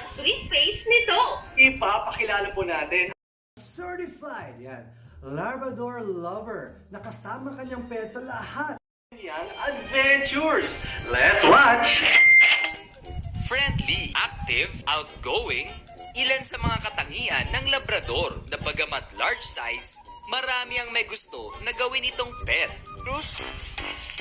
ang sweet face nito. Ipapakilala po natin. Certified, yan. Labrador lover. Nakasama kanyang pet sa lahat. Yang adventures. Let's watch! Friendly, active, outgoing, ilan sa mga katangian ng Labrador na bagamat large size, marami ang may gusto na gawin itong pet.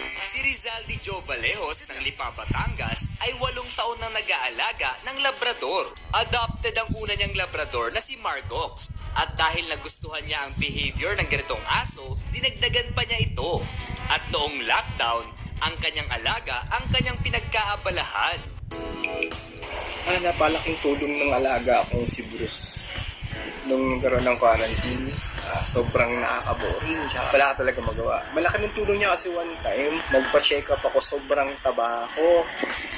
Si Rizaldi Joe Valejos ng Lipa, Batangas ay 8 taon nang nag-aalaga ng Labrador. Adopted ang una niyang Labrador na si Margox. At dahil nagustuhan niya ang behavior ng ganitong aso, dinagdagan pa niya ito. At noong lockdown, ang kanyang alaga ang kanyang pinagkaabalahan. Napalaking tulong ng alaga akong si Bruce. Nung nagkaroon ng quarantine, sobrang nakaka-boring. Wala ka talaga magawa. Malaki ng tulong niya kasi one time, nagpa-check up ako, sobrang taba ako.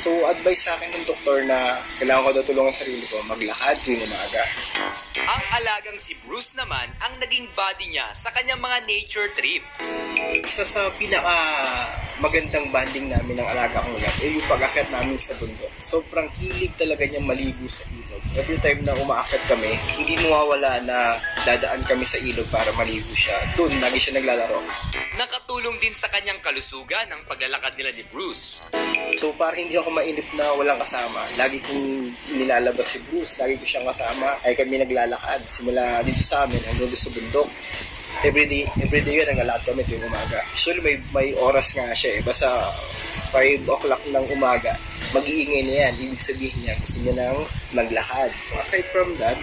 So, advice sa akin ng doktor na kailangan ko daw tulungan sarili ko, maglakad tuwing umaga. Ang alagang si Bruce naman ang naging buddy niya sa kanyang mga nature trip. Isa sa pinaka magandang banding namin ng alaga kong lab yung pag-akyat namin sa bundok. Sobrang hilig talaga niya maligo sa ilog. Every time na umaakyat kami, hindi mawawala na dadaan kami sa ilog para maligo siya. Doon, lagi siya naglalaro. Nakatulong din sa kanyang kalusugan ang paglalakad nila ni Bruce. So, para hindi ako mainip na walang kasama, lagi kong nilalabas si Bruce, lagi ko siyang kasama, ay kami naglalakad. Simula dito sa amin, hanggang doon sa bundok. Everyday yun, naglalakad kami tuwing umaga. Usually, may oras nga siya eh. Basta 5 o'clock ng umaga, mag-iingay na yan. Ibig sabihin niya, gusto niya nang maglakad. Aside from that,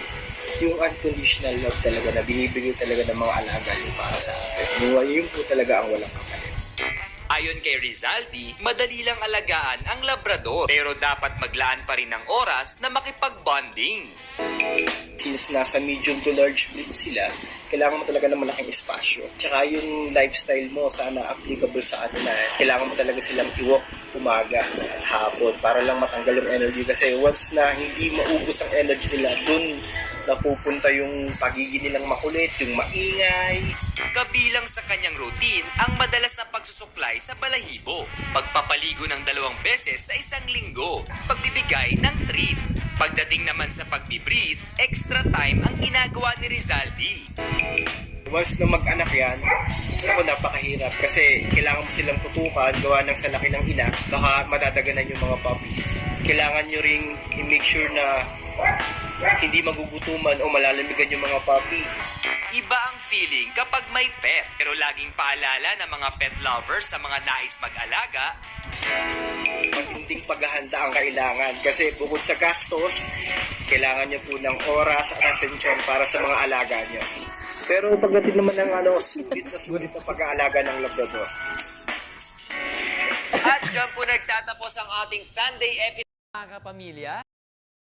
yung unconditional love talaga na binibigay talaga ng mga alaga yung para sa atin. Yun po talaga ang walang kapalit. Ayon kay Rizaldi, madali lang alagaan ang Labrador pero dapat maglaan pa rin ng oras na makipag-bonding. Since nasa medium to large breed sila, kailangan mo talaga ng malaking espasyo. Tsaka yung lifestyle mo, sana applicable sa kanila. Kailangan mo talaga silang i-walk umaga at hapon para lang matanggal yung energy. Kasi once na hindi maubos ang energy nila, dun napupunta yung pagiging nilang makulit, yung maingay. Kabilang sa kanyang routine ang madalas na pagsusuklay sa balahibo, pagpapaligo ng 2 beses sa isang linggo, pagbibigay ng treat. Pagdating naman sa pagbi-breathe, extra time ang ginagawa ni Rizaldi. Once na mag-anak yan, ako napakahirap kasi kailangan mo silang tutukan, gawa ng sa laki ng ina, baka madadaganan yung mga puppies. Kailangan nyo ring i-make sure na hindi magugutuman o malalamigan yung mga puppy. Iba ang feeling kapag may pet, pero laging paalala ng mga pet lovers sa mga nais mag-alaga, Matinding paghahanda ang kailangan kasi bukod sa gastos, kailangan nyo po ng oras at atensyon para sa mga alaga nyo. Pero pagdating naman ng sulit na pag-aalaga ng Labrador. At dyan po nagtatapos ang ating Sunday episode, mga kapamilya.